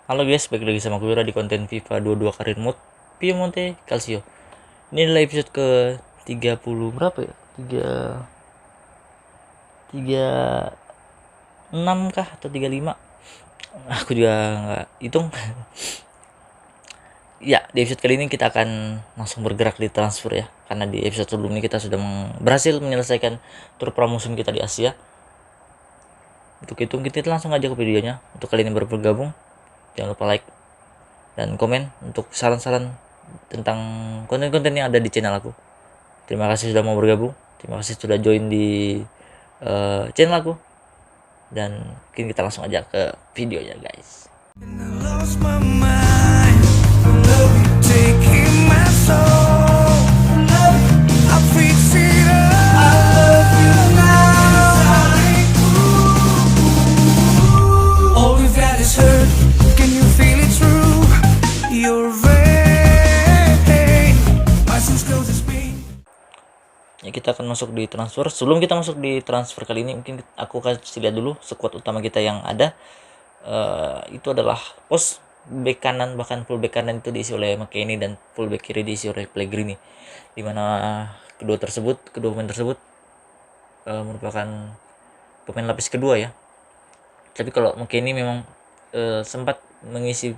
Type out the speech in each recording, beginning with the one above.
Halo guys, balik lagi sama gue Wira di konten FIFA 22 Career Mode Piemonte Calcio. Ini adalah episode ke 30 berapa ya? 36 kah atau 35? Aku juga nggak hitung. Ya, di episode kali ini kita akan langsung bergerak di transfer ya. Karena di episode sebelumnya kita sudah berhasil menyelesaikan tur pramusim kita di Asia. Untuk itu kita langsung aja ke videonya. Untuk kali ini baru bergabung, jangan lupa like dan komen untuk saran-saran tentang konten-konten yang ada di channel aku. Terima kasih sudah mau bergabung, terima kasih sudah join di channel aku, dan mungkin kita langsung aja ke videonya guys. Ya, kita akan masuk di transfer. Sebelum kita masuk di transfer kali ini, mungkin aku kasih lihat dulu skuad utama kita yang ada. Itu adalah pos bek kanan, bahkan full bek kanan itu diisi oleh McKennie dan full bek kiri diisi oleh Pellegrini, dimana kedua pemain tersebut merupakan pemain lapis kedua ya. Tapi kalau McKennie memang sempat mengisi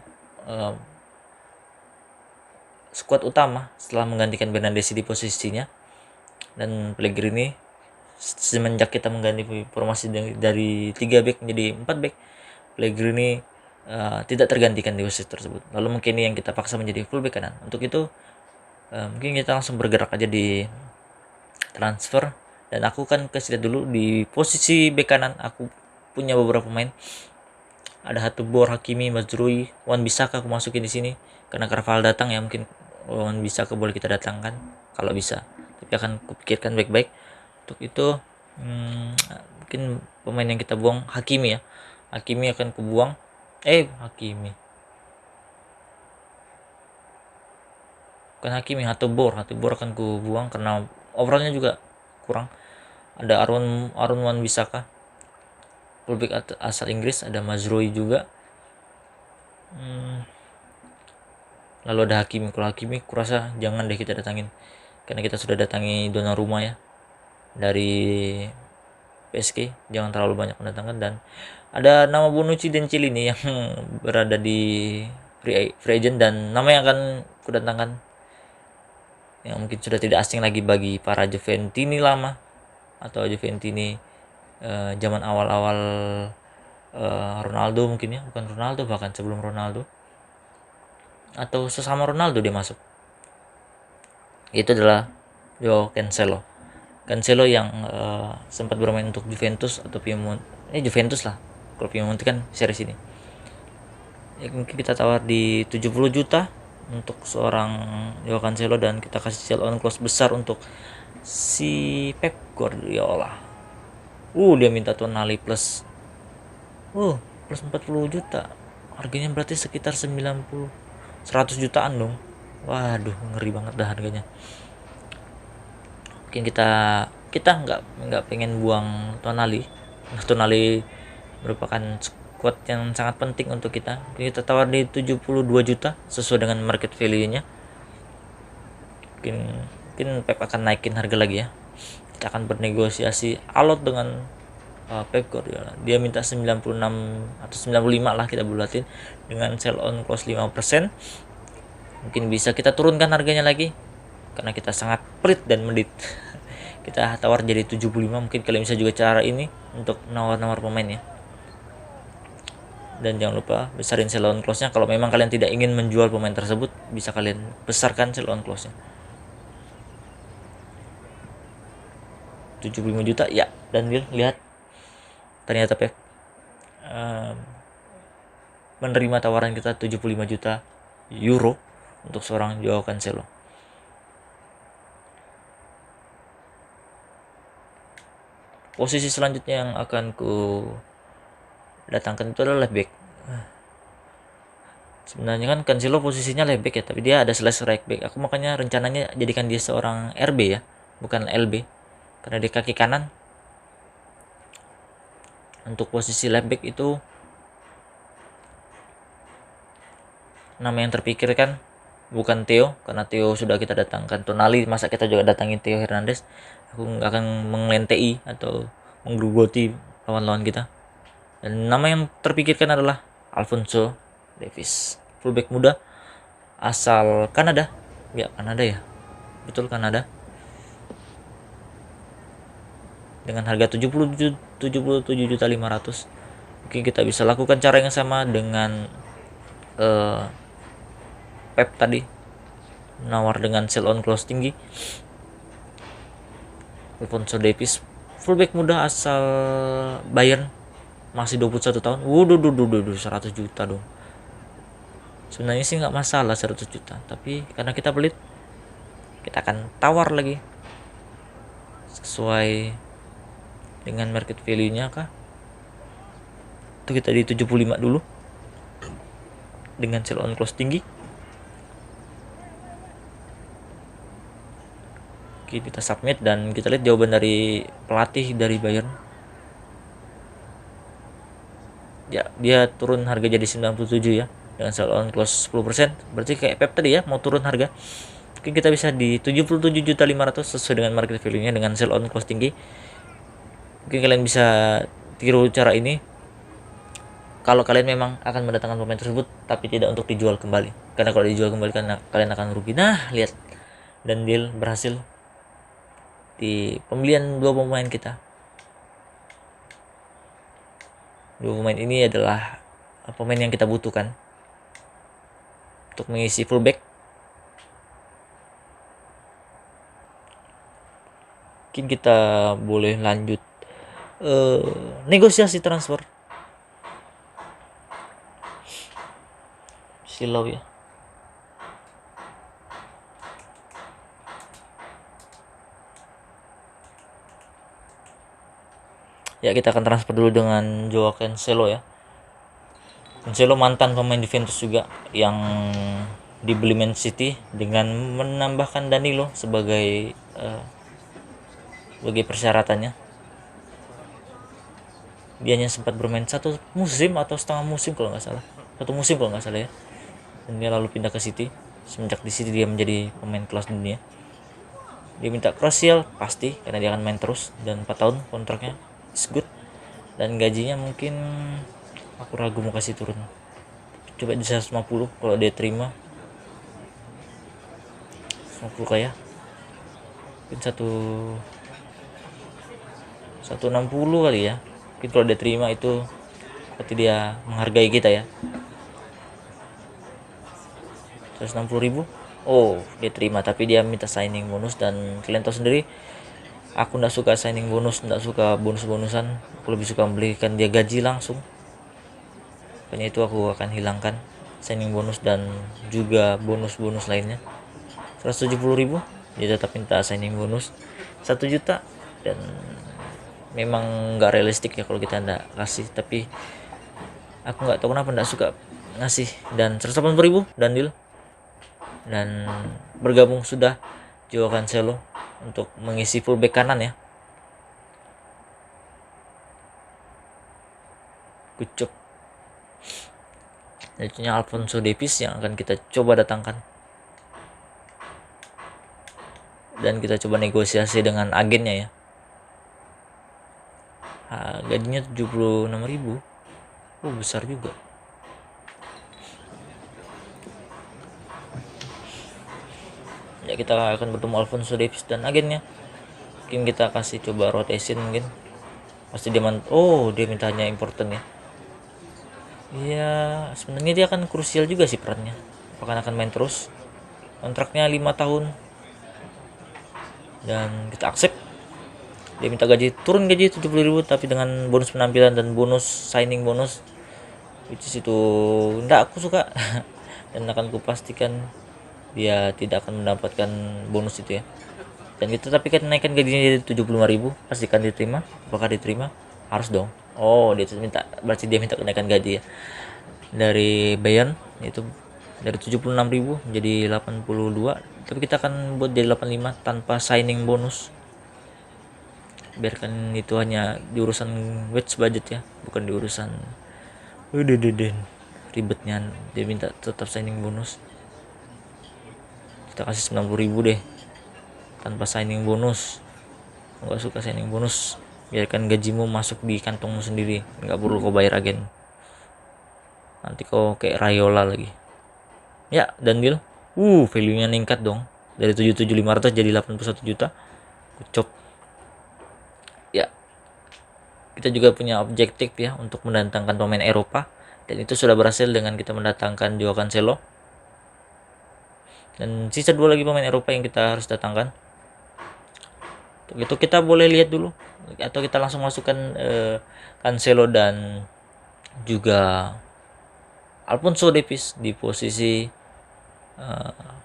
skuad utama setelah menggantikan Bernardeschi di posisinya, dan Pellegrini semenjak kita mengganti formasi dari 3 back menjadi 4 back, Pellegrini tidak tergantikan di posisi tersebut. Lalu mungkin yang kita paksa menjadi full back kanan. Untuk itu mungkin kita langsung bergerak aja di transfer, dan aku kan kasih lihat dulu di posisi back kanan aku punya beberapa pemain. Ada Hateboer, Hakimi, Mazrui, Wan Bissaka aku masukin di sini karena Carvalho datang ya, mungkin Wan Bissaka boleh kita datangkan kalau bisa. Tapi akan kupikirkan baik-baik. Untuk itu mungkin pemain yang kita buang Hakimi ya. Hakimi akan kubuang. Hakimi. Bukan Hakimi, Hateboer akan kubuang karena overallnya juga kurang. Ada Aaron Wan Bissaka, fullback asal Inggris. Ada Mazrui juga. Lalu ada Hakimi. Kalau Hakimi kurasa jangan deh kita datangin, karena kita sudah datangi Donnarumma ya dari PSG, jangan terlalu banyak mendatangkan. Dan ada nama Bonucci dan Chiellini yang berada di free agent, dan nama yang akan kudatangkan yang mungkin sudah tidak asing lagi bagi para Juventini lama atau Juventini zaman awal-awal Ronaldo mungkin ya, bukan Ronaldo, bahkan sebelum Ronaldo atau sesama Ronaldo dia masuk. Itu adalah Joao Cancelo yang sempat bermain untuk Juventus atau Piemonte, Juventus lah. Kalau Piemonte kan series ini. Ya, mungkin kita tawar di 70 juta untuk seorang Joao Cancelo, dan kita kasih sell on clause besar untuk si Pep Guardiola. Dia minta Tonali plus 40 juta. Harganya berarti sekitar 100 jutaan dong. Waduh, ngeri banget dah harganya. Mungkin kita nggak pengen buang Tonali. Tonali merupakan squad yang sangat penting untuk kita. Kita tawar di 72 juta sesuai dengan market value-nya. Mungkin Pep akan naikin harga lagi ya. Kita akan bernegosiasi alot dengan Pep Guardiola. Dia minta 96 atau 95 lah, kita bulatin dengan sell on clause 5%. Mungkin bisa kita turunkan harganya lagi karena kita sangat pelit dan medit. Kita tawar jadi 75. Mungkin kalian bisa juga cara ini untuk nawar-nawar pemain ya. Dan jangan lupa besarin sell on clause-nya. Kalau memang kalian tidak ingin menjual pemain tersebut, bisa kalian besarkan sell on clause-nya. 75 juta ya. Dan lihat, ternyata Pep menerima tawaran kita 75 juta euro untuk seorang Joao Cancelo. Posisi selanjutnya yang akan ku datangkan itu adalah left back. Sebenarnya kan Cancelo posisinya left back ya, tapi dia ada slash right back. Aku makanya rencananya jadikan dia seorang RB ya, bukan LB, karena di kaki kanan. Untuk posisi left back itu nama yang terpikirkan bukan Theo, karena Theo sudah kita datangkan Tonali, masa kita juga datangin Theo Hernandez. Aku nggak akan mengelentei atau menggerogoti lawan-lawan kita. Dan nama yang terpikirkan adalah Alphonso Davies, fullback muda asal Kanada. Ya, Kanada ya. Betul, Kanada. Dengan harga 77.500. Mungkin kita bisa lakukan cara yang sama dengan Pep tadi, menawar dengan sell on close tinggi. Alphonso Davies, fullback muda asal Bayern, masih 21 tahun. Waduh, 100 juta dong. Sebenarnya sih nggak masalah 100 juta, tapi karena kita pelit, kita akan tawar lagi sesuai dengan market value-nya kah. Itu kita di 75 dulu dengan sell on close tinggi. Oke, kita submit dan kita lihat jawaban dari pelatih dari Bayern. Ya, dia turun harga jadi 97 ya, dengan sell on close 10%. Berarti kayak Pep tadi ya, mau turun harga. Mungkin kita bisa di 77.500 sesuai dengan market value-nya dengan sell on close tinggi. Mungkin kalian bisa tiru cara ini kalau kalian memang akan mendatangkan pemain tersebut tapi tidak untuk dijual kembali. Karena kalau dijual kembali kalian akan rugi. Nah, lihat, dan deal berhasil di pembelian dua pemain kita. Dua pemain ini adalah pemain yang kita butuhkan untuk mengisi fullback. Mungkin kita boleh lanjut negosiasi transfer. Silau ya. Ya, kita akan transfer dulu dengan Joao Cancelo ya. Cancelo mantan pemain Juventus juga yang dibeli Man City dengan menambahkan Danilo sebagai persyaratannya. Dia hanya sempat bermain satu musim atau setengah musim kalau nggak salah. Satu musim kalau nggak salah ya. Dan dia lalu pindah ke City. Semenjak di City dia menjadi pemain kelas dunia. Dia minta Crucial pasti karena dia akan main terus, dan 4 tahun kontraknya. It's good. Dan gajinya mungkin aku ragu mau kasih turun. Coba di 150 kalau dia terima. 150 kayak. Mungkin 160 kali ya. Mungkin kalau dia terima itu berarti dia menghargai kita ya. 160.000. Oh, dia terima, tapi dia minta signing bonus. Dan kalian tahu sendiri, aku nggak suka signing bonus, nggak suka bonus-bonusan. Aku lebih suka membelikan dia gaji langsung. Makanya itu aku akan hilangkan signing bonus dan juga bonus-bonus lainnya. 170.000, dia tetap minta signing bonus 1 juta. Dan memang nggak realistik ya kalau kita nggak kasih, tapi aku nggak tahu kenapa nggak suka ngasih. Dan 180.000 dan deal. Dan bergabung sudah Joao Cancelo untuk mengisi fullback kanan ya. Good job. Selanjutnya Alphonso Davies yang akan kita coba datangkan. Dan kita coba negosiasi dengan agennya ya. Gajinya 76.000. Oh, besar juga. Ya, kita akan bertemu Alphonso Davies dan agennya. Mungkin kita kasih coba rotation mungkin. Pasti dia dia mintanya important ya. Iya, sebenarnya dia akan krusial juga sih perannya. Apakah akan main terus? Kontraknya 5 tahun. Dan kita accept. Dia minta turun gaji 70.000 tapi dengan bonus penampilan dan bonus signing bonus, which is itu enggak aku suka. Dan akan kupastikan dia tidak akan mendapatkan bonus itu ya. Dan kita tapi kan naikkan gajinya jadi 75.000, pastikan diterima. Apakah diterima? Harus dong. Oh, dia berarti dia minta kenaikan gaji ya. Dari Bayern itu dari 76.000 menjadi 82, tapi kita akan buat jadi 85 tanpa signing bonus. Biarkan itu hanya di urusan wage budget ya, bukan di urusan ribetnya dia minta tetap signing bonus. Kita kasih 90.000 deh tanpa signing bonus. Nggak suka signing bonus, biarkan gajimu masuk di kantongmu sendiri, nggak perlu kau bayar agen, nanti kau kayak Rayola lagi. Ya, dan deal value nya meningkat dong dari 77.500 jadi 81 juta. Kucop. Ya, kita juga punya objektif ya untuk mendatangkan pemain Eropa, dan itu sudah berhasil dengan kita mendatangkan Joao Cancelo, dan sisa 2 lagi pemain Eropa yang kita harus datangkan. Itu kita boleh lihat dulu, atau kita langsung masukkan Cancelo dan juga Alphonso Davies di posisi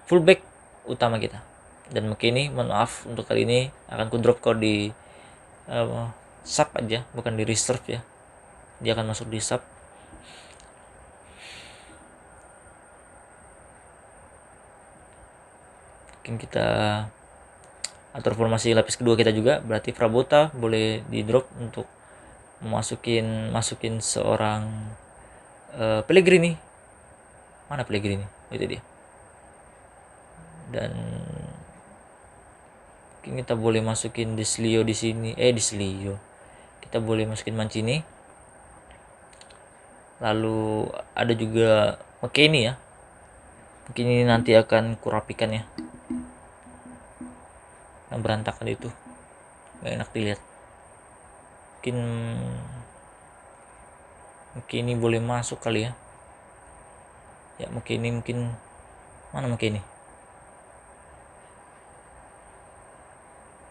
fullback utama kita. Dan McKennie, mohon maaf untuk kali ini akan ku drop kau di sub aja, bukan di reserve ya. Dia akan masuk di sub. Mungkin kita atur formasi lapis kedua kita juga, berarti Frabota boleh di drop untuk masukin seorang Pellegrini. Mana Pellegrini? Itu dia. Dan mungkin kita boleh masukin Deslio di sini. Deslio. Kita boleh masukin Mancini. Lalu ada juga McKennie ya. Mungkin ini nanti akan kurapikan ya. Yang berantakan itu nggak enak dilihat. Mungkin ini boleh masuk kali ya. Ya mungkin mana mungkin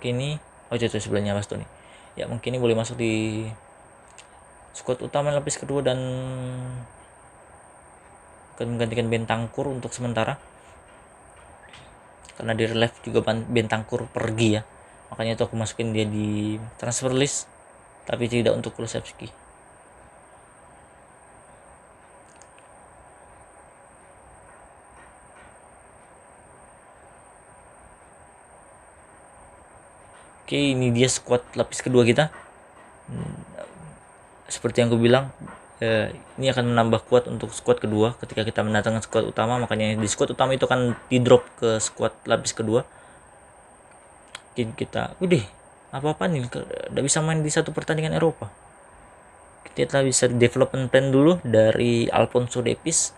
ini itu sebelahnya Bastoni. Ya mungkin ini boleh masuk di squad utama lapis kedua dan akan menggantikan Bentancur untuk sementara, karena di relief juga Bentancur pergi ya, makanya itu aku masukin dia di transfer list tapi tidak untuk Kulusevski. Oke, ini dia squad lapis kedua kita. Seperti yang aku bilang, ini akan menambah kuat untuk squad kedua ketika kita mendatangkan squad utama, makanya di squad utama itu akan di drop ke squad lapis kedua. Mungkin kita apa nih, udah bisa main di satu pertandingan Eropa. Kita bisa development plan dulu dari Alphonso Davies.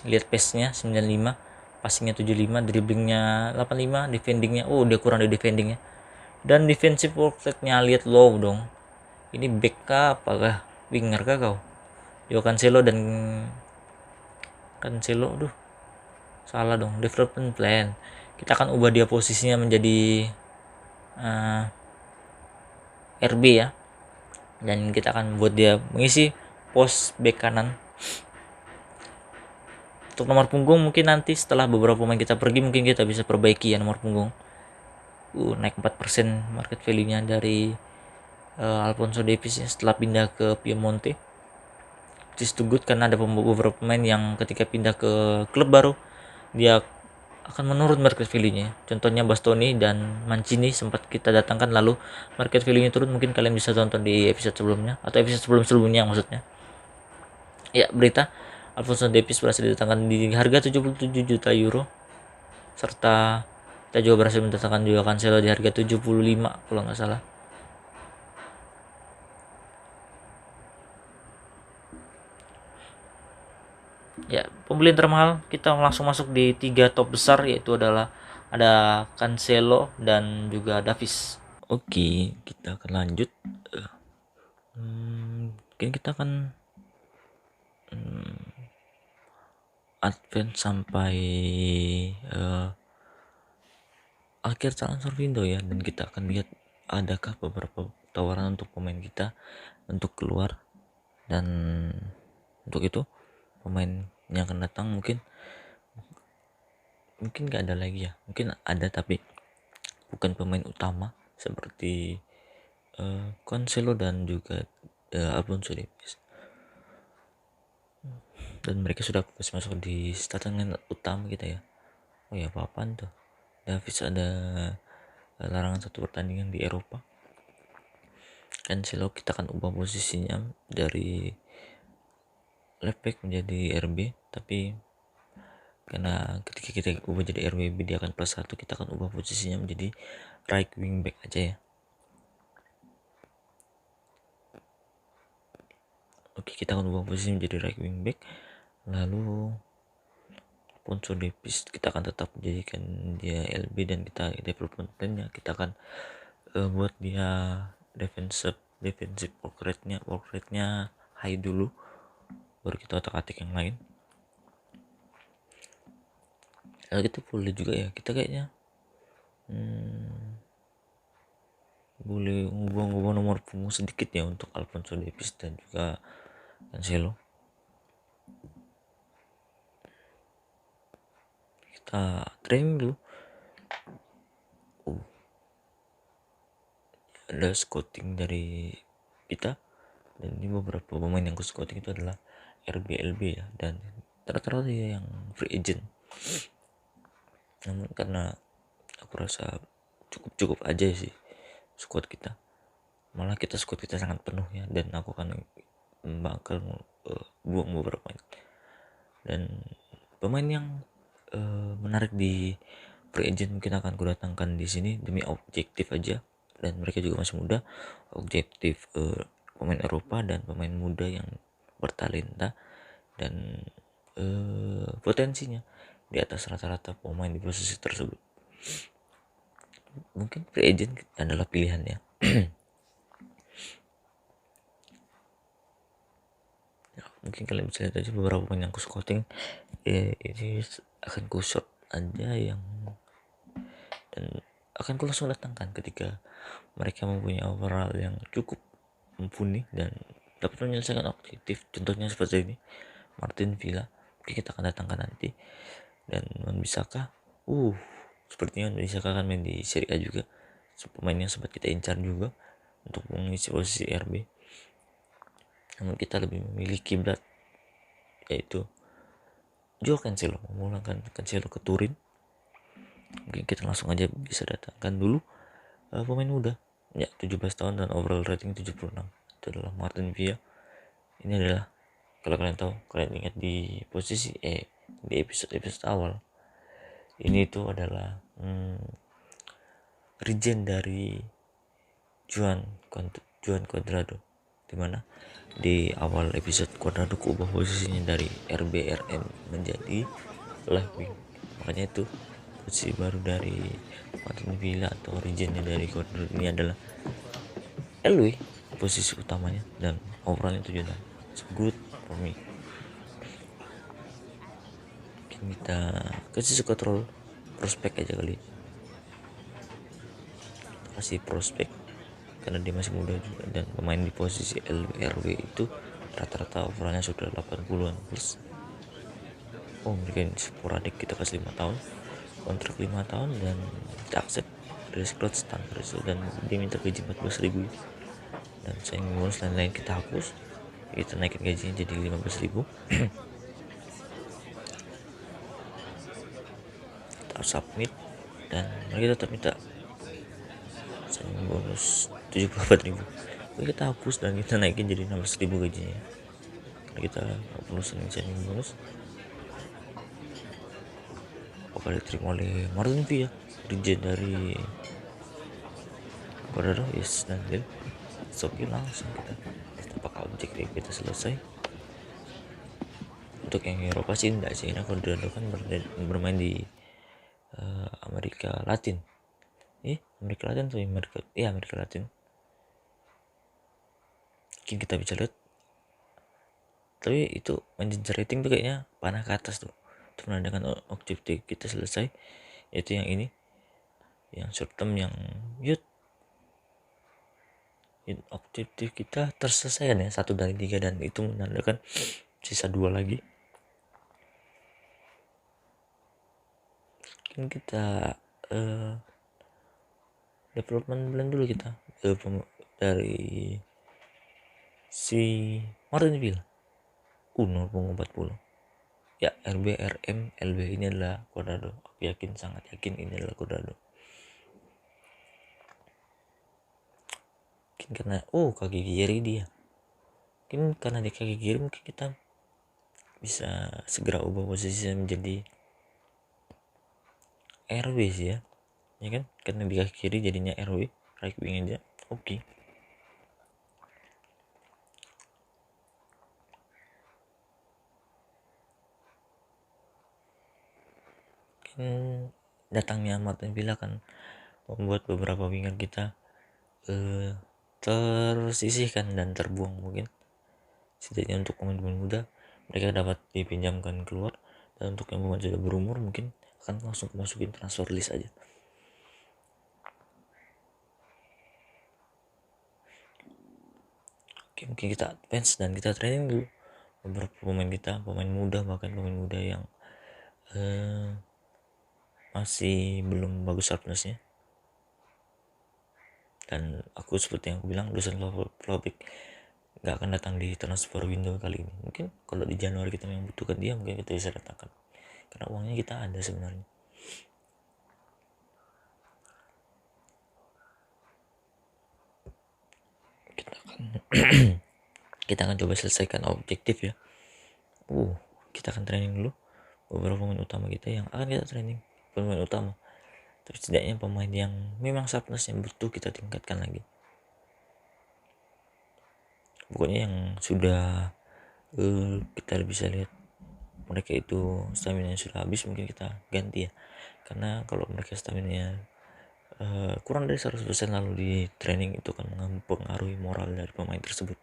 Lihat pace-nya 95, passingnya 75, dribblingnya 85, defendingnya dia kurang di defendingnya, dan defensive work rate-nya lihat low dong. Ini back kah apakah winger kah kau? Joao Cancelo salah dong. Development plan, kita akan ubah dia posisinya menjadi RB ya, dan kita akan buat dia mengisi pos back kanan. Untuk nomor punggung mungkin nanti setelah beberapa pemain kita pergi mungkin kita bisa perbaiki ya nomor punggung. Naik 4% market value-nya dari Alphonso Davies ya, setelah pindah ke Piemonte. Which is too good, karena ada beberapa pemain yang ketika pindah ke klub baru dia akan menurun market value-nya. Contohnya Bastoni dan Mancini sempat kita datangkan lalu market value-nya turun. Mungkin kalian bisa tonton di episode sebelumnya atau episode sebelumnya maksudnya. Ya, berita Alphonso Davies berhasil didatangkan di harga 77 juta euro, serta kita juga berhasil mendatangkan Joao Cancelo di harga 75 kalau nggak salah. Ya, pembelian termahal kita langsung masuk di 3 top besar, yaitu adalah ada Cancelo dan juga Davies. Oke, kita akan lanjut. Mungkin kita akan advance sampai akhir transfer window ya, dan kita akan lihat adakah beberapa tawaran untuk pemain kita untuk keluar. Dan untuk itu pemain yang akan datang mungkin gak ada lagi ya, mungkin ada tapi bukan pemain utama seperti Cancelo dan juga Alphonso Davies, dan mereka sudah masuk di starting line utama kita ya. Apa-apaan tuh Davies ada larangan 1 pertandingan di Eropa. Cancelo kita akan ubah posisinya dari left back menjadi RB, tapi karena ketika kita ubah jadi RWB dia akan +1, kita akan ubah posisinya menjadi right wing back aja ya. Oke, kita akan ubah posisi menjadi right wing back. Lalu Alphonso Davies kita akan tetap menjadikan dia LB, dan kita development plan-nya kita akan buat dia defensive work rate-nya high dulu, baru kita otak-atik yang lain. Lalu kita boleh juga ya, kita kayaknya boleh ngubah nomor punggung sedikit ya untuk Alphonso Davies dan juga Cancelo. Kita training dulu. Ada scouting dari kita, dan ini beberapa pemain yang aku scouting itu adalah RBLB ya, dan rata-rata yang free agent. Namun karena aku rasa cukup aja sih squad kita, malah squad kita sangat penuh ya, dan aku akan bakal buang beberapa pemain. Dan pemain yang menarik di free agent mungkin akan kudatangkan di sini demi objektif aja, dan mereka juga masih muda. Objektif pemain Eropa dan pemain muda yang bertalenta dan potensinya di atas rata-rata pemain di posisi tersebut. Mungkin free agent adalah pilihannya. Ya, mungkin kalian bisa lihat aja beberapa pemain yang aku scouting. Ini akan ku short aja yang, dan akan ku langsung datangkan ketika mereka mempunyai overall yang cukup mumpuni dan dapat menyelesaikan objektif. Contohnya seperti ini, Martin Villa, mungkin kita akan datangkan nanti. Dan Wan Bisaka, sepertinya Wan Bisaka akan main di Serie A juga, pemain yang sempat kita incar juga untuk mengisi posisi RB. Namun kita lebih memilih kiblat, yaitu jual Cancelo, memulangkan Cancelo ke Turin. Mungkin kita langsung aja bisa datangkan dulu pemain muda ya, 17 tahun dan overall rating 76. Itu adalah Martin Villa. Ini adalah, kalau kalian ingat di posisi di episode awal, ini itu adalah regen dari Juan Cuadrado, dimana di awal episode Cuadrado ubah posisinya dari RBRM menjadi left wing. Makanya itu posisi baru dari Martin Villa atau regennya dari Cuadrado ini adalah LW posisi utamanya, dan overallnya 76. It's good for me. Kita kasih kontrol prospek aja kali, kasih prospek karena dia masih muda juga, dan pemain di posisi LRW itu rata-rata overallnya sudah 80-an plus. Mereka sporadik, kita kasih 5 tahun kontrak 5 tahun dan kita accept risk growth standar itu, dan dia minta gaji 14.000 dan signing bonus lain-lain kita hapus, kita naikin gajinya jadi 15.000. Kita submit dan mereka tetap minta signing bonus 74.000. Kita hapus dan kita naikin jadi 16.000 gajinya, karena kita nggak perlu signing bonus. Bakal diterima oleh Martin Villa, regen dari Cuadrado, yes, dan deal. Oke, langsung kita pakai objek kita selesai. Untuk yang Eropa sih enggak sih, karena Cuadrado kan bermain di Amerika Latin. Amerika Latin tuh Amerika Latin. Mungkin kita bisa lihat, tapi itu mengejar rating tuh kayaknya panah ke atas tuh. Itu menandakan objektif kita selesai, yaitu yang ini, yang short term, yang objektif kita terselesaikan ya, 1 dari 3, dan itu menandakan sisa 2 lagi. Mungkin kita development plan dulu kita dari si Martin Villa, 0.40 ya. RBRM LB ini adalah Cuadrado. Aku sangat yakin ini adalah Cuadrado. Mungkin karena kaki kiri dia, mungkin karena di kaki kiri mungkin kita bisa segera ubah posisinya menjadi RW sih ya kan, karena di kaki kiri jadinya RW, right wing aja. Oke. Datangnya Martin Villa kan membuat beberapa winger kita tersisihkan dan terbuang. Mungkin setidaknya untuk pemain-pemain muda mereka dapat dipinjamkan keluar, dan untuk yang pemain sudah berumur mungkin akan langsung masukin transfer list aja. Oke, mungkin kita advance dan kita training dulu beberapa pemain kita, pemain muda, bahkan pemain muda yang masih belum bagus sharpnessnya. Dan aku seperti yang aku bilang, Dusan Vlahovic nggak akan datang di transfer window kali ini. Mungkin kalau di Januari kita yang butuhkan dia, mungkin kita bisa datangkan karena uangnya kita ada sebenarnya. Kita akan coba selesaikan objektif ya. Kita akan training dulu beberapa pemain utama kita yang akan kita training, pemain utama. Tapi setidaknya pemain yang memang sharpness yang butuh kita tingkatkan lagi. Pokoknya yang sudah kita bisa lihat mereka itu stamina sudah habis, mungkin kita ganti ya. Karena kalau mereka stamina kurang dari 100% lalu di training, itu kan mempengaruhi moral dari pemain tersebut.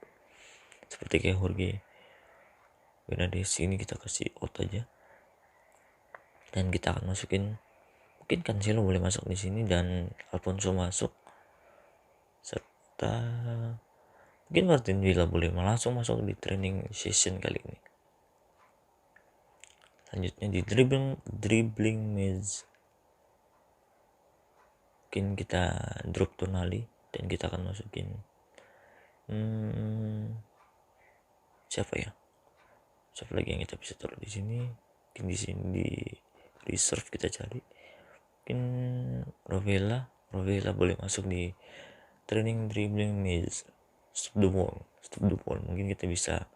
Seperti kayak Jorge Benades ini kita kasih out aja, dan kita akan masukin, mungkin Cancelo boleh masuk di sini dan Alfonso masuk, serta mungkin Martin Villa boleh langsung masuk di training session kali ini. Selanjutnya di dribbling match, mungkin kita drop Tonali dan kita akan masukin siapa lagi yang kita bisa taruh di sini. Mungkin di sini di reserve kita cari, mungkin Rovella boleh masuk di training dribbling match, stop the ball. Mungkin kita bisa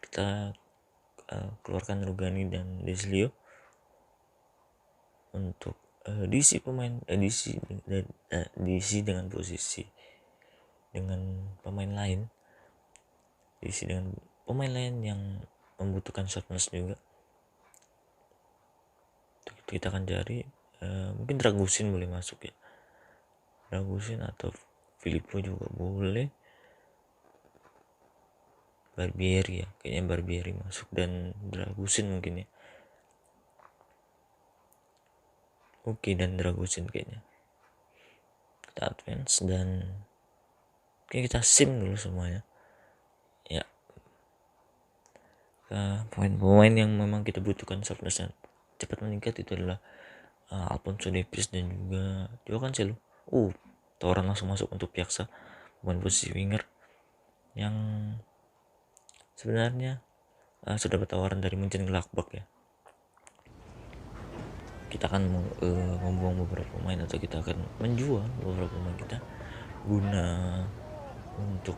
kita keluarkan Rugani dan Deslio untuk diisi dengan posisi dengan pemain lain, diisi dengan pemain lain yang membutuhkan sharpness juga. Kita akan cari mungkin Dragusin boleh masuk ya, Dragusin atau Filippo juga boleh, Barbieri ya, kayaknya Barbieri masuk dan Dragusin mungkin ya. Oke, dan Dragusin kayaknya kita advance dan kita sim dulu semuanya ya. Pemain-pemain yang memang kita butuhkan sharpness cepat meningkat itu adalah Alfonso Davies dan juga Cancelo. Tawaran langsung masuk untuk Piaksa, pemain posisi winger yang sebenarnya sudah bertawaran dari Mönchengladbach ya. Kita akan membuang beberapa pemain atau kita akan menjual beberapa pemain kita guna untuk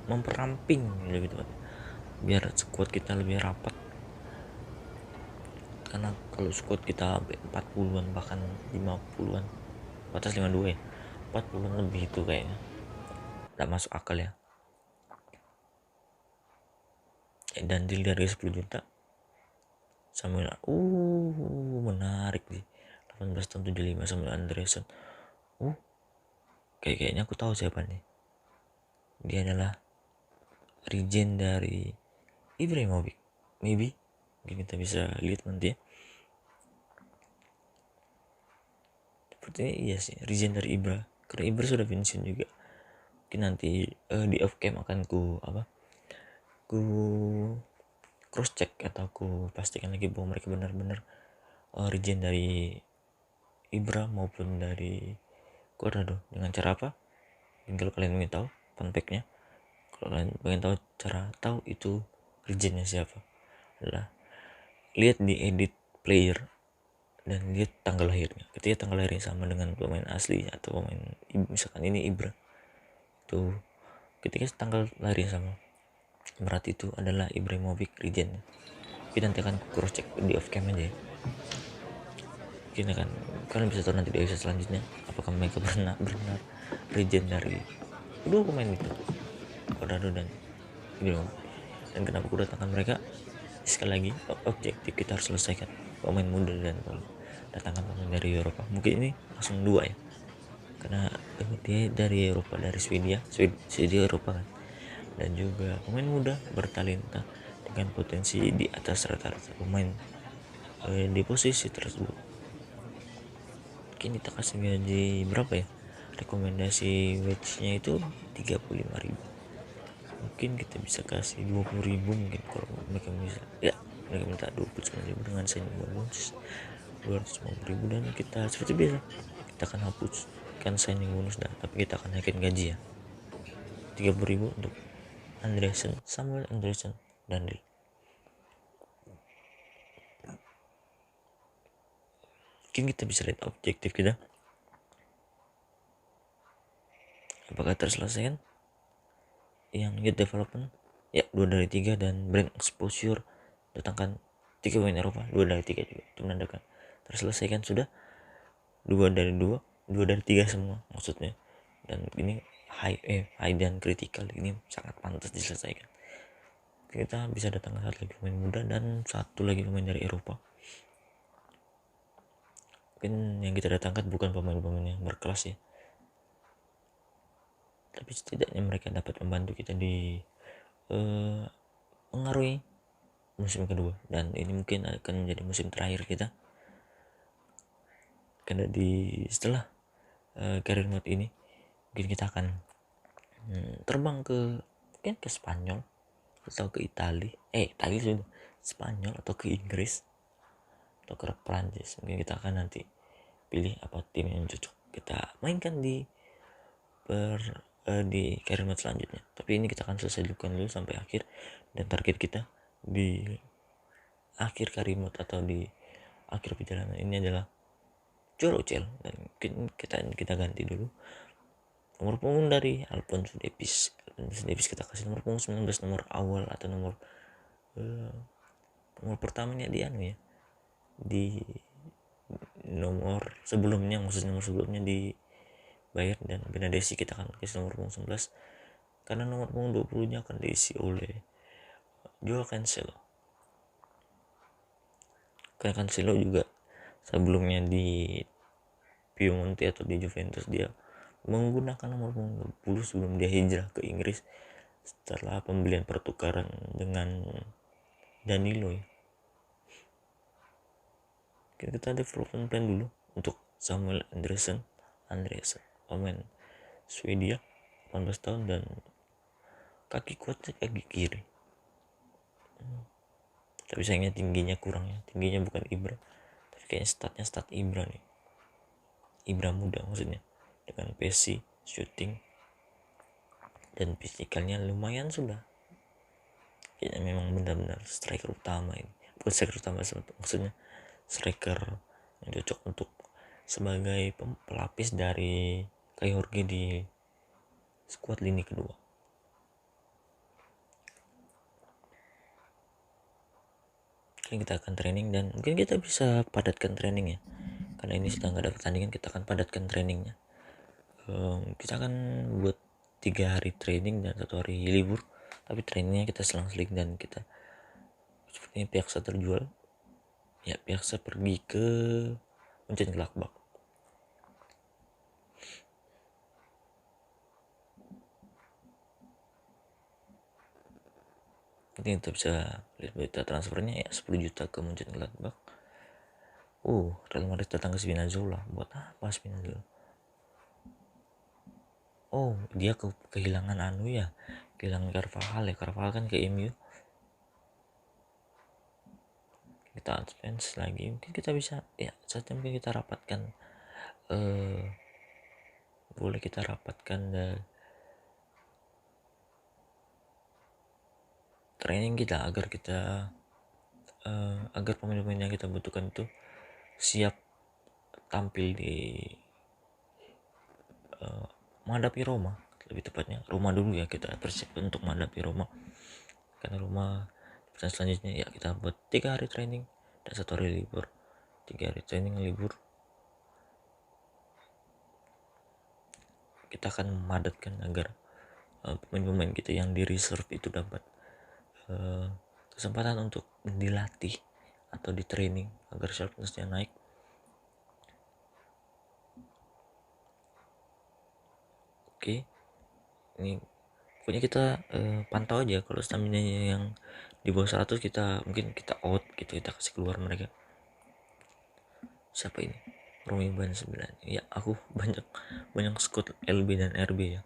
memperamping lebih tepat, biar squad kita lebih rapat. Karena kalau squad kita 40-an bahkan 50-an, batas 52 ya, 40-an lebih itu kayaknya tidak masuk akal ya. Dan deal dari 10 juta Samuel, menarik sih, 18 tahun 75 Samuel Anderson. Kayaknya aku tahu siapa nih. Dia adalah regen dari Ibrahimovic, maybe. Mungkin kita bisa lihat nanti ya. Sepertinya iya sih, regen dari Ibra, karena Ibra sudah pensiun juga. Mungkin nanti di off cam akan ku cross check atau aku pastikan lagi bahwa mereka benar-benar regen dari Ibra maupun dari Cuadrado. Dengan cara apa? Dan kalau kalian ingin tahu fun fact-nya, kalau kalian ingin tahu cara tahu itu regennya siapa, adalah lihat di edit player dan lihat tanggal lahirnya. Ketika tanggal lahirnya sama dengan pemain asli atau pemain, misalkan ini Ibra, itu ketika tanggal lahir sama berarti itu adalah Ibrahimovic Regen. Kita nanti akan cross check di off cam aja ya. Kita kan kalian bisa tahu nanti di episode selanjutnya apakah mereka benar Regen dari kedua pemain itu, Cuadrado dan Ibrahimovic. Dan kenapa aku datangkan mereka? Sekali lagi objektif kita harus selesaikan pemain muda dan datangkan pemain dari Eropa. Mungkin ini langsung dua ya, karena dia dari Eropa, dari Swedia Eropa kan, dan juga pemain muda bertalenta dengan potensi di atas rata-rata pemain di posisi tersebut. Mungkin kita kasih gaji berapa ya, rekomendasi wage-nya itu 35.000, mungkin kita bisa kasih 20.000 mungkin kalau mereka bisa ya. Mereka minta 29.000 dengan signing bonus 250.000, dan kita seperti biasa kita akan hapuskan signing bonus tapi kita akan naikin gaji ya 30.000 untuk Samuel Andreasen dan Lille. Mungkin kita bisa lihat objektif kita apakah terselesaikan. Yang youth development ya 2 dari 3, dan brand exposure datangkan 3 pemain Eropa 2 dari 3 juga, itu menandakan terselesaikan sudah 2 dari 3 semua maksudnya. Dan ini high dan critical, ini sangat pantas diselesaikan. Kita bisa datangkan satu lagi pemain muda dan satu lagi pemain dari Eropa. Mungkin yang kita datangkan bukan pemain-pemain yang berkelas ya, tapi setidaknya mereka dapat membantu kita di mengaruhi musim kedua, dan ini mungkin akan menjadi musim terakhir kita, karena setelah career mode ini mungkin kita akan terbang mungkin ke Spanyol atau ke Italia sudah Spanyol, atau ke Inggris atau ke Prancis. Mungkin kita akan nanti pilih apa tim yang cocok kita mainkan di career mode selanjutnya. Tapi ini kita akan selesaikan dulu sampai akhir, dan target kita di akhir career mode atau di akhir perjalanan ini adalah juara UCL. Dan kita ganti dulu nomor punggung dari Alphonso Davies kita kasih nomor punggung 19, nomor awal atau nomor pertamanya di di nomor sebelumnya, maksudnya nomor sebelumnya di Bayern, dan Benadesi kita akan kasih nomor punggung 11 karena nomor punggung 20 nya akan diisi oleh Joao Cancelo, karena Cancelo juga sebelumnya di Piemonte atau di Juventus dia menggunakan nomor punggung 20 sebelum dia hijrah ke Inggris setelah pembelian pertukaran dengan Danilo ya. Kita development plan dulu untuk Samuel Andreasen pemain Swedia 18 tahun dan kaki kuatnya kaki kiri, tapi sayangnya tingginya kurang ya, tingginya bukan Ibra, tapi kayaknya stat Ibra nih, Ibra muda maksudnya, dengan pesi shooting dan fisikalnya lumayan sudah. Kayaknya memang benar-benar striker utama ini, bukan striker utama maksudnya striker yang cocok untuk sebagai pelapis dari Kai Jorge di skuad lini kedua. Mungkin kita akan training, dan mungkin kita bisa padatkan training ya, karena ini sedang nggak ada pertandingan, kita akan padatkan trainingnya. Kita akan buat 3 hari training dan 1 hari libur, tapi trainingnya kita selang-seling, dan kita sepertinya pihak terjual ya, pihak pergi ke Mönchengladbach. Ini kita bisa lihat berita transfernya ya, 10 juta ke Mönchengladbach. Real Madrid datang ke Spinazzola. Buat apa Spinazzola? Dia kehilangan kehilangan Carvajal ya. Carvajal kan ke MU. Kita advance lagi, mungkin kita bisa ya, saatnya mungkin kita rapatkan boleh kita rapatkan training kita agar pemain-pemain yang kita butuhkan itu siap tampil di menghadapi Roma lebih tepatnya Roma dulu ya, kita persiapkan untuk menghadapi Roma. Karena Roma pertandingan selanjutnya ya kita buat 3 hari training dan 1 hari libur. 3 hari training libur, kita akan memadatkan agar pemain-pemain kita yang di reserve itu dapat kesempatan untuk dilatih atau di training agar sharpness-nya naik. Oke, ini pokoknya kita pantau aja. Kalau stamina yang di bawah 100 kita mungkin kita out gitu, kita kasih keluar mereka. Siapa ini? Romi Ban 9. Ya, aku banyak squad LB dan RB ya,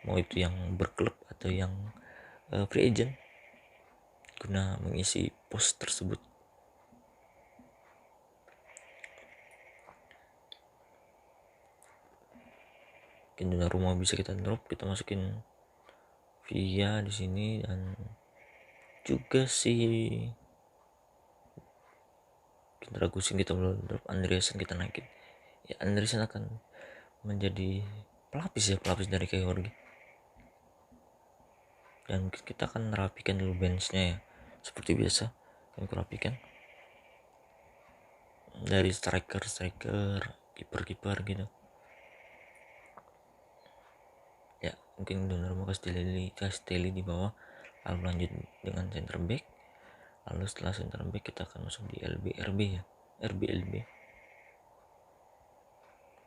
mau itu yang berklub atau yang free agent, guna mengisi pos tersebut. Mungkin rumah bisa kita drop, kita masukin via di sini, dan juga si Dragusin kita belum drop, Andreasen kita naikin. Ya, Andreasen akan menjadi pelapis dari Georgi. Dan kita akan merapikan dulu benchnya ya, seperti biasa kami rapikan dari striker, kiper gitu ya. Mungkin donor mau Castelli di bawah, lalu lanjut dengan center back, lalu setelah center back kita akan masuk di RB ya, LB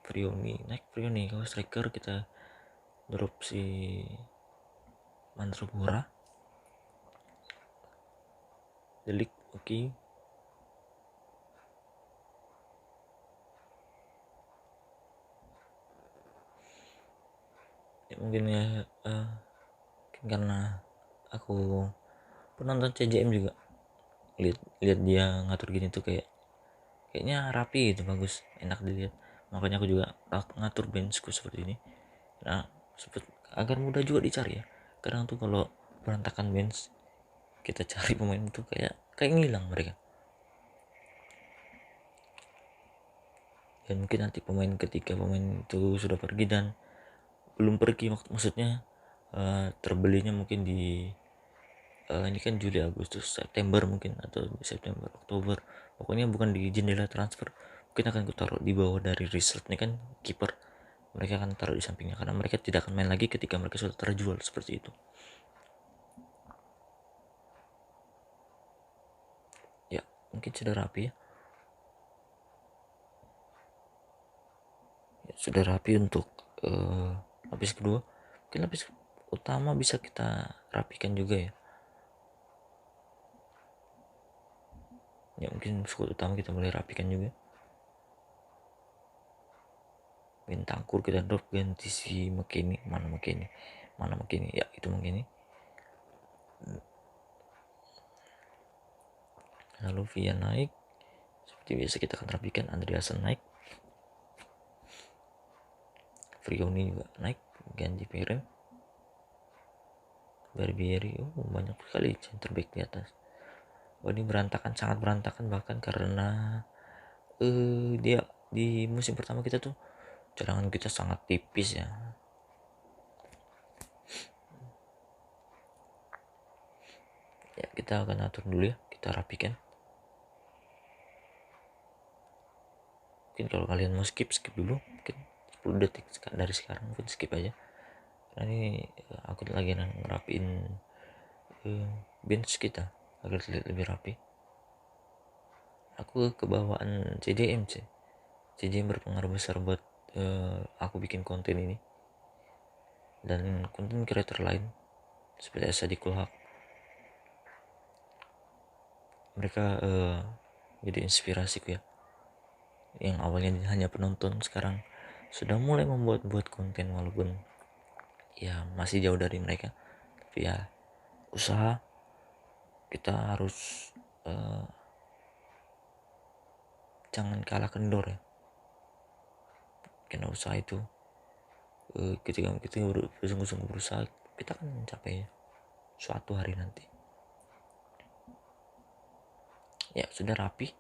Frioni. Kalau striker kita drop si Mandragora, Delik, oke. Ya, mungkin ya karena aku penonton CJM juga, lihat dia ngatur gini tuh kayaknya rapi gitu, bagus, enak dilihat. Makanya aku juga ngatur benchku seperti ini. Nah, agar mudah juga dicari ya. Kadang tuh kalau berantakan bench, kita cari pemain itu kayak ngilang mereka. Dan mungkin nanti ketika pemain itu sudah pergi dan belum pergi, maksudnya terbelinya mungkin di ini kan Juli, Agustus, September mungkin, atau September, Oktober, pokoknya bukan di jendela transfer, mungkin akan taruh di bawah dari reserve. Ini kan kiper, mereka akan taruh di sampingnya karena mereka tidak akan main lagi ketika mereka sudah terjual, seperti itu ya. Mungkin sudah rapi ya, sudah rapi untuk lapis kedua. Mungkin lapis utama bisa kita rapikan juga ya, mungkin squad utama kita mulai rapikan juga. Bentangkur kita drop, ganti si McKinney. Mana McKinney ya, itu McKinney. Lalu Via naik, seperti biasa kita akan rapikan. Andreasen naik, Frioni juga naik, ganti Peren, Barbieri. Banyak sekali center back di atas. Ini berantakan, sangat berantakan, bahkan karena dia di musim pertama kita tuh cadangan kita sangat tipis ya. Ya, kita akan atur dulu ya, kita rapikan. Mungkin kalau kalian mau skip dulu, mungkin 10 detik dari sekarang, mungkin skip aja. Karena ini aku lagi ngerapiin bench kita agar terlihat lebih rapi. Aku kebawaan CDM berpengaruh besar buat aku bikin konten ini dan konten creator lain seperti Asadi Kulhak. Mereka jadi inspirasiku ya, yang awalnya hanya penonton sekarang sudah mulai membuat konten, walaupun ya masih jauh dari mereka, tapi ya usaha kita harus jangan kalah kendor ya. Karena usaha itu ketika kita bersungguh-sungguh berusaha, kita akan mencapai suatu hari nanti. Ya, sudah rapi,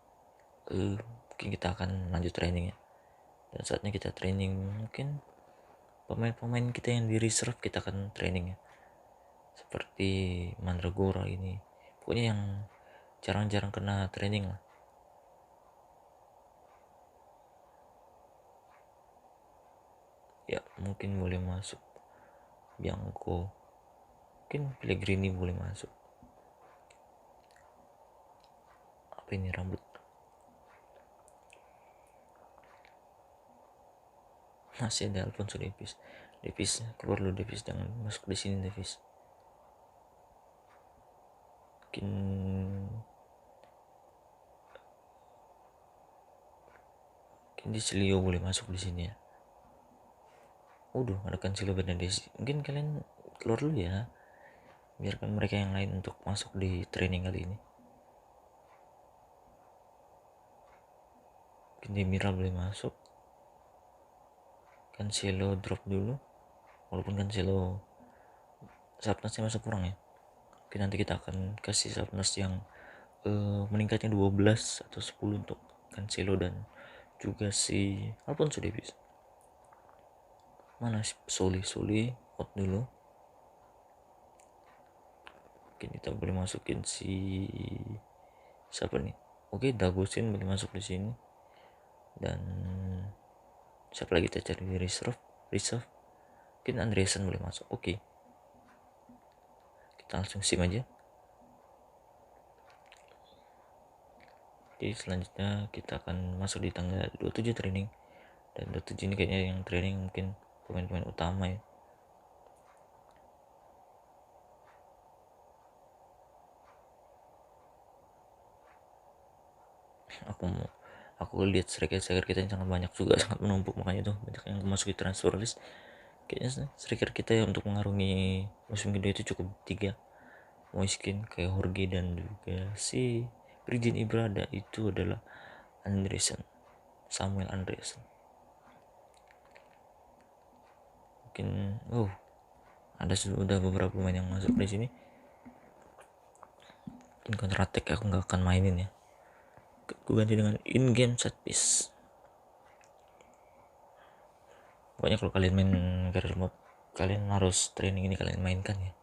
mungkin kita akan lanjut training ya. Dan saatnya kita training mungkin pemain-pemain kita yang di reserve kita akan training ya, seperti Mandragora ini, pokoknya yang jarang-jarang kena training lah. Ya mungkin boleh masuk Bianco, mungkin Pellegrini boleh masuk. Apa ini rambut? Masih ada Alfonso Davies. Davies keluar dulu, Davies jangan masuk di sini Davies. Mungkin di Silio boleh masuk di sini ya. Udah ada Cancelo Bernadesi. Mungkin kalian keluar dulu ya, biarkan mereka yang lain untuk masuk di training kali ini. Mungkin Demiral boleh masuk. Cancelo drop dulu, walaupun Cancelo subnasnya masih kurang ya. Mungkin nanti kita akan kasih subnas yang meningkatnya 12 atau 10 untuk Cancelo dan juga si Alfonso Davies. Mana Soli out dulu. Mungkin kita boleh masukin si siapa nih? Oke, Dagosin boleh masuk di sini. Dan siapa lagi kita cari di reserve? Mungkin Andreasen boleh masuk. Oke. Kita langsung sim aja. Oke, selanjutnya kita akan masuk di tanggal 27 training. Dan 27 ini kayaknya yang training mungkin pemain-pemain utama ya. Aku lihat striker kita yang sangat banyak juga, sangat menumpuk, makanya tuh banyak yang masuk di transfer list. Kayaknya striker kita ya untuk mengarungi musim kedua itu cukup 3. Moiskin, kayak Jorge dan juga si Virgin Ibrada itu adalah Samuel Andresen. Mungkin ada sudah beberapa pemain yang masuk di sini. Mungkin Counter Attack aku nggak akan mainin ya. Aku ganti dengan in-game set piece. Pokoknya kalau kalian main career mode, kalian harus training ini kalian mainkan ya.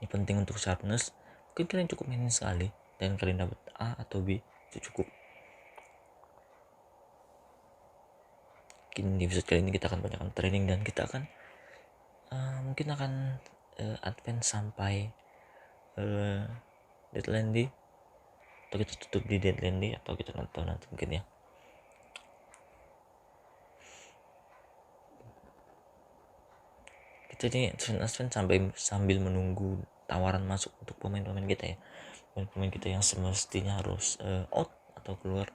Ini penting untuk sharpness. Mungkin kalian cukup mainin sekali dan kalian dapat A atau B, itu cukup. Mungkin di episode kali ini kita akan banyak training dan kita akan mungkin akan advance sampai deadline day, atau kita tutup di deadline day, atau kita nonton nanti mungkin ya. Kita ini advance sambil menunggu tawaran masuk untuk pemain-pemain kita ya, pemain-pemain kita yang semestinya harus out atau keluar.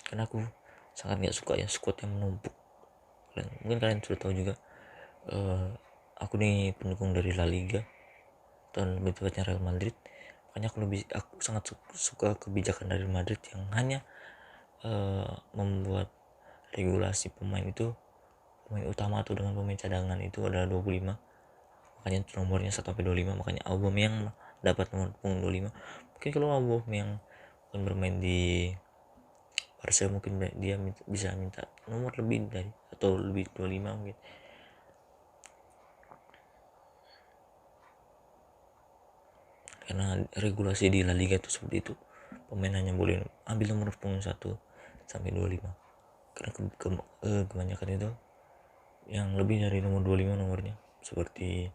Karena aku sangat nggak suka ya squad yang menumpuk. Mungkin kalian sudah tahu juga, aku nih pendukung dari La Liga, dan lebih tepatnya Real Madrid. Makanya aku sangat suka kebijakan dari Madrid yang hanya membuat regulasi pemain utama atau dengan pemain cadangan itu adalah 25. Makanya nomornya 1 sampai 25. Makanya Aubameyang dapat nomor punggung 25. Mungkin kalau Aubameyang akan bermain di Barca, mungkin dia bisa minta nomor lebih dari atau lebih 25 mungkin. Karena regulasi di La Liga itu seperti itu, pemain hanya boleh ambil nomor punggung 1 sampai 25. Karena kebanyakan itu yang lebih dari nomor 25 nomornya, seperti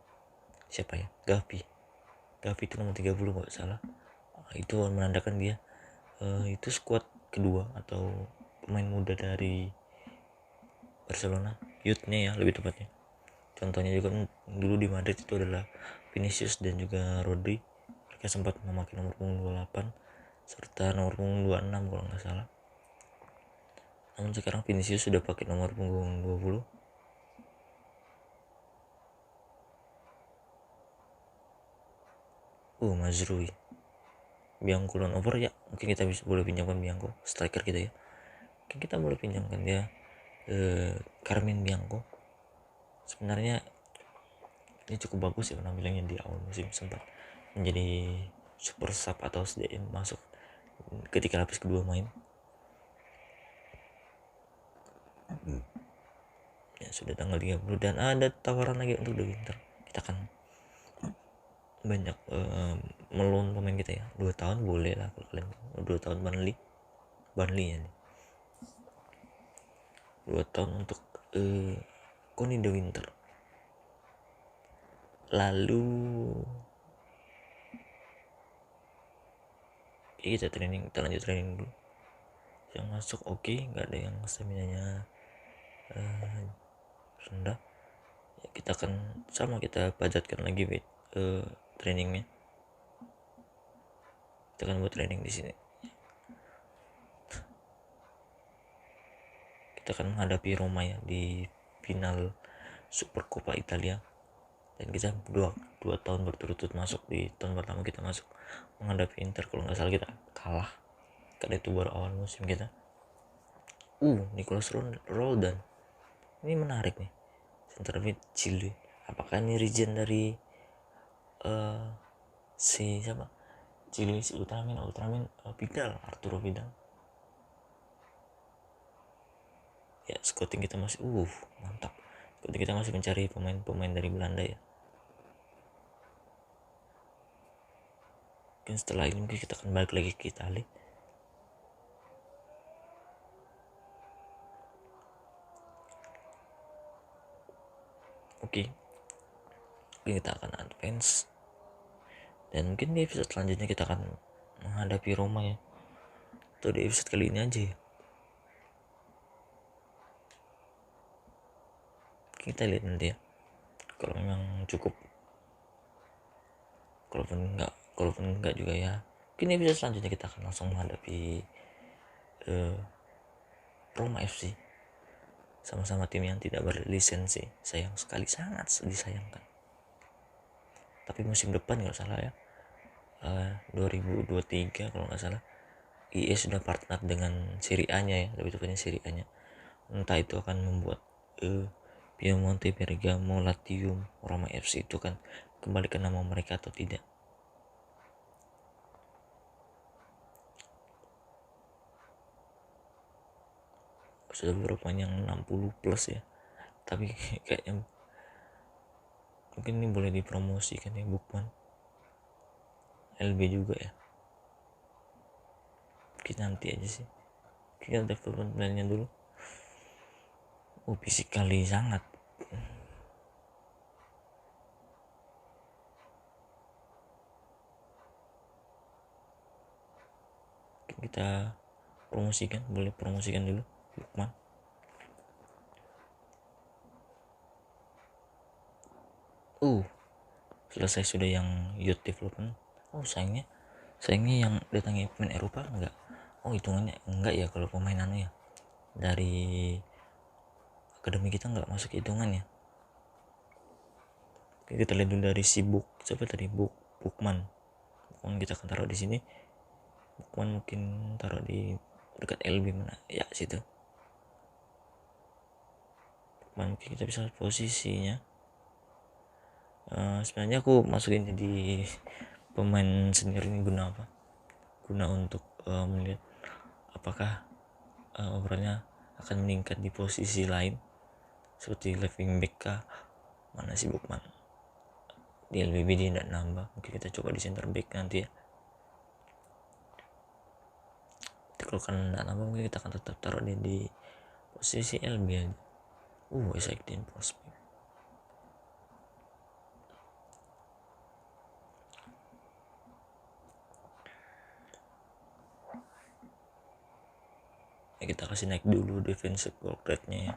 siapa ya, Gavi itu nomor 30 kalau salah. Itu menandakan dia itu squad kedua atau pemain muda dari Barcelona, youthnya ya lebih tepatnya. Contohnya juga dulu di Madrid itu adalah Vinicius dan juga Rodri. Mereka sempat memakai nomor punggung 28 serta nomor punggung 26 kalau nggak salah. Namun sekarang Vinicius sudah pakai nomor punggung 20. Mazrui, Bianco loan over ya, mungkin kita boleh pinjamkan Bianco, striker kita ya. Mungkin kita boleh pinjamkan dia Carmen Bianco. Sebenarnya ini cukup bagus ya penampilannya di awal musim, sempat menjadi super sub atau SDM masuk ketika lapis kedua main. Ya sudah tanggal 30 dan ada tawaran lagi untuk De Winter. Kita kan banyak meloan pemain kita ya, 2 tahun boleh lah kalau kalian 2 tahun Burnley ya nih. 2 tahun untuk Connie De Winter. Lalu kita lanjut training dulu. Yang masuk oke, nggak ada yang stamina-nya rendah. Ya, kita akan kita padatkan lagi weight trainingnya. Kita akan buat training di sini. Kita akan menghadapi Roma ya di final Supercoppa Italia, dan kita dua tahun berturut-turut masuk. Di tahun pertama kita masuk menghadapi Inter, kalau nggak salah kita kalah karena itu baru awal musim kita. Nicholas Roldan ini menarik nih, center mid Chile. Apakah ini regen dari si siapa Chile, si Ultraman Vidal, Arturo Vidal ya. Scouting kita masih mantap. Scouting kita masih mencari pemain dari Belanda ya. Mungkin setelah ini mungkin kita akan balik lagi ke Italia. Oke, kita akan advance, dan mungkin di episode selanjutnya kita akan menghadapi Roma ya, atau di episode kali ini aja ya. Kita lihat nanti ya, kalau memang cukup, kalaupun enggak juga ya. Mungkin episode selanjutnya kita akan langsung menghadapi Roma FC, sama-sama tim yang tidak berlisensi. Sayang sekali, sangat disayangkan. Tapi musim depan nggak salah ya, 2023 kalau nggak salah, IE sudah partner dengan Serie A nya ya, lebih tepatnya Serie A nya. Entah itu akan membuat Piemonte, Bergamo, Latium, Roma FC itu kan kembali ke nama mereka atau tidak. Sudah beberapa yang 60 plus ya, tapi kayaknya mungkin ini boleh dipromosikan ya, Bukman LB juga ya. Kita nanti aja sih, kita development plan-nya dulu. Fisik kali sangat. Kita boleh promosikan dulu Bukman. Selesai sudah yang youth development. Sayangnya yang datangnya pemain Eropa enggak. Hitungannya enggak ya kalau pemain ya dari akademi kita enggak masuk hitungannya. Kita lihat dulu dari Bukman kita akan taruh di sini. Bukman mungkin taruh di dekat LB mana ya, situ. Bukman mungkin kita bisa posisinya. Sebenarnya aku masukin jadi pemain senior ini guna apa? Guna untuk melihat apakah overallnya akan meningkat di posisi lain, seperti left wing back kah, mana si Bukman. Di LBB dia tidak nambah, mungkin kita coba di center back nanti ya. Kalau kan tidak nambah, mungkin kita akan tetap taruh dia di posisi LB aja. Exciting prospect. Ya, kita kasih naik dulu defensive goal rate-nya ya.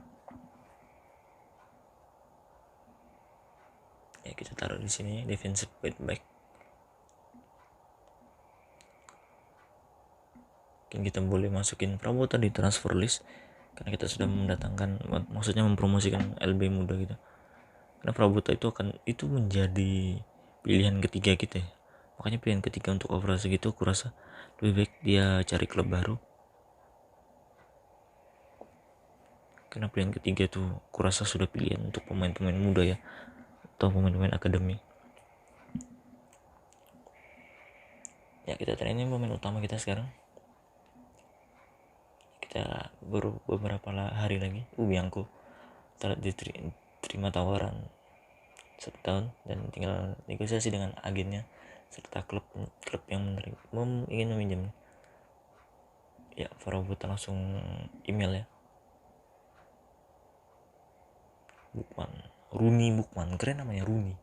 Ya kita taruh di sini defensive right back. Mungkin kita boleh masukin Prabowo di transfer list, karena kita sudah maksudnya mempromosikan LB muda kita. Karena Prabowo itu menjadi pilihan ketiga kita ya. Makanya pilihan ketiga untuk overall segitu aku rasa lebih baik dia cari klub baru. Karena pilihan ketiga tuh aku rasa sudah pilihan untuk pemain-pemain muda ya, atau pemain-pemain akademi. Ya kita training pemain utama kita sekarang. kita baru beberapa hari lagi Bianco telah diterima tawaran 1 tahun dan tinggal negosiasi dengan agennya serta klub yang ingin meminjam. Ya, Farabota langsung email ya. Rooney Bukman, keren namanya Rooney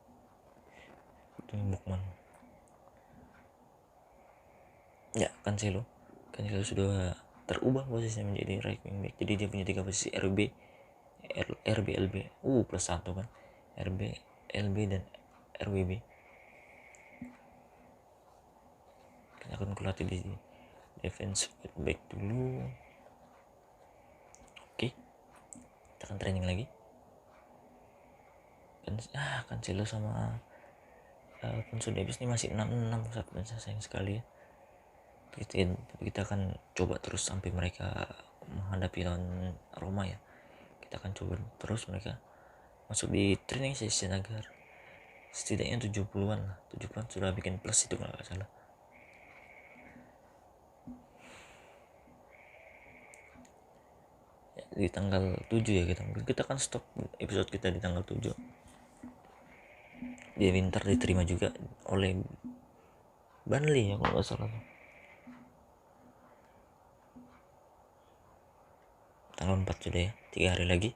Bukman. Ya, Cancelo sudah terubah posisinya menjadi right wing back. Jadi dia punya 3 posisi, RB LB plus 1 kan, RB LB dan RWB. Kita akan kulatih di defense back dulu. Oke, kita akan training lagi. Cancelo sama Alfonso Davies ini masih 6-6 dan sayang sekali ya. Kita akan coba terus sampai mereka menghadapi lawan Roma ya. Kita akan coba terus mereka masuk di training session agar setidaknya 70-an sudah bikin plus itu kalau nggak salah. Ya, di tanggal 7 ya kita akan stop episode kita di tanggal 7. Dia Winter diterima juga oleh Burnley ya kalau nggak salah. Tanggal 4 sudah ya, 3 hari lagi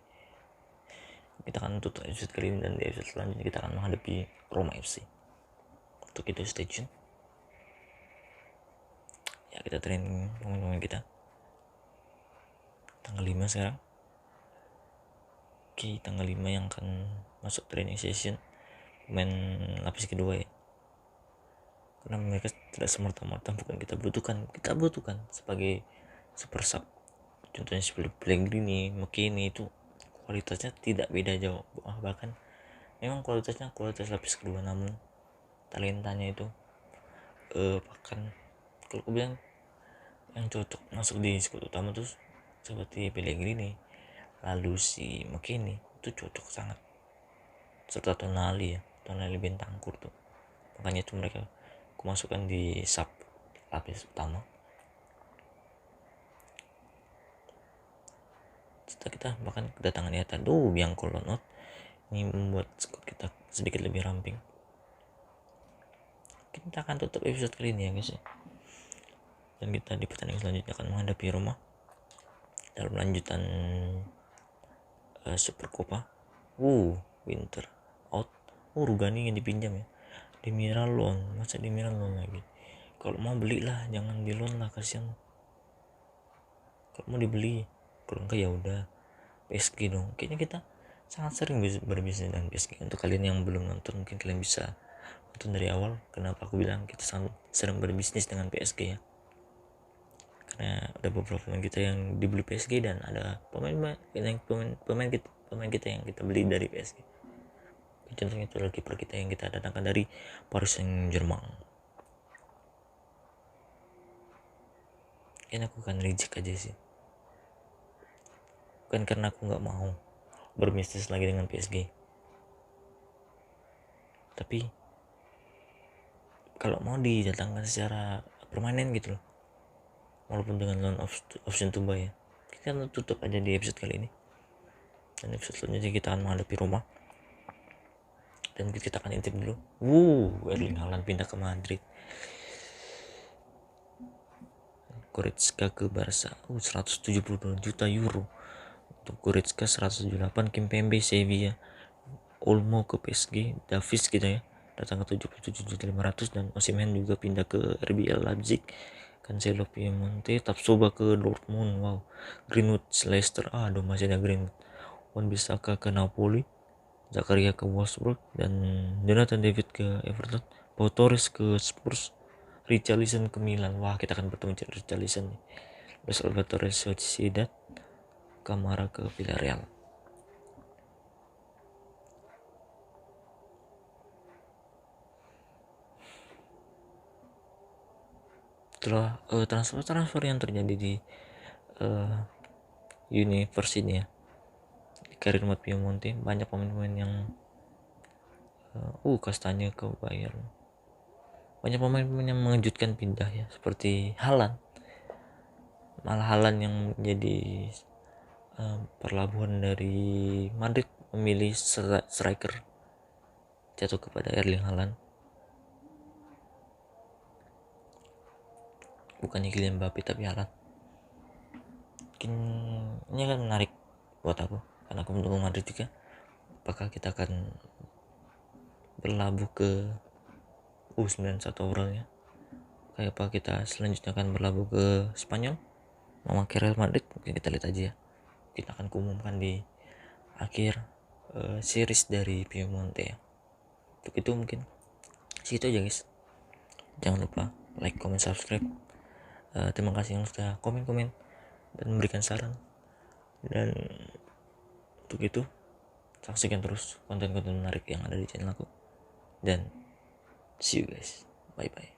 kita akan tutup episode kali ini, dan di episode selanjutnya kita akan menghadapi Roma FC. Untuk itu stay tune ya, kita training pemain kita tanggal 5 sekarang. Oke, tanggal 5 yang akan masuk training session pemain lapis kedua ya, karena mereka tidak semerta-merta bukan kita butuhkan sebagai super sub. Contohnya seperti Pellegrini, McKennie itu kualitasnya tidak beda jauh, bahkan memang kualitas lapis kedua, namun talentanya itu bahkan kalau aku bilang yang cocok masuk di skuad utama tuh seperti Pellegrini, lalu si McKennie itu cocok sangat, serta Tonali Bentancur tuh, makanya itu mereka aku masukkan di sub lapis utama. Setelah kita bahkan kedatangan Yata yang kolonot ini membuat skor kita sedikit lebih ramping. Kita akan tutup episode kali ini ya guys ya, dan kita di pertandingan selanjutnya akan menghadapi Roma dalam lanjutan Super Copa. Winter out. Rugani yang dipinjam ya, Demiral loan lagi. Kalau mau belilah, jangan di loan lah, kasihan. Kalau mau dibeli, kalau enggak ya udah PSG dong. Kayaknya kita sangat sering berbisnis dengan PSG. Untuk kalian yang belum nonton, mungkin kalian bisa nonton dari awal. Kenapa aku bilang kita sangat sering berbisnis dengan PSG ya, karena ada beberapa pemain kita yang dibeli PSG, dan ada pemain kita yang kita beli dari PSG. Contohnya itu adalah kiper kita yang kita datangkan dari Paris Saint-Germain. Ini aku akan reject aja sih, bukan karena aku nggak mau berbisnis lagi dengan PSG, tapi kalau mau didatangkan secara permanen gitu loh, walaupun dengan loan option to buy ya, kita tutup aja di episode kali ini, dan episode selanjutnya kita akan menghadapi Roma, dan kita akan intip dulu. Erling Haaland pindah ke Madrid, Goretzka ke Barca, 172 juta euro untuk Goretzka, 178 Kimpembe Sevilla, Olmo ke PSG, Davies gitu ya datang ke 77.500, dan Osimhen juga pindah ke RB Leipzig, Cancelo Piemonte, Tapsoba ke Dortmund, Greenwood Leicester, masih ada Greenwood, Wan-Bissaka ke Napoli, Zakaria ke Wolfsburg, dan Jonathan David ke Everton, Pau Torres ke Spurs, Richarlison ke Milan. Kita akan bertemu Richarlison nih. Luis Alberto Sociedad, Kamara ke Villarreal. Setelah transfer yang terjadi di universe ini ya, di karir Mat Piemonte, banyak pemain-pemain yang Kastanya ke Bayern, banyak pemain-pemain yang mengejutkan pindah ya, seperti Haaland. malah Haaland yang menjadi perlabuhan dari Madrid memilih striker jatuh kepada Erling Haaland, bukannya Kylian Mbappe tapi Haaland. Mungkin ini akan menarik buat aku karena aku mendukung Madrid juga. Apakah kita akan berlabuh ke U91 overallnya? Kayak apa kita selanjutnya akan berlabuh ke Spanyol memakai Real Madrid? Mungkin kita lihat aja ya. Kita akan kuumumkan di akhir series dari Piemonte ya. Untuk itu mungkin segitu aja guys. Jangan lupa like, comment, subscribe. Terima kasih yang sudah komen-komen dan memberikan saran. Dan untuk itu saksikan terus konten-konten menarik yang ada di channel aku. Dan see you guys. Bye bye.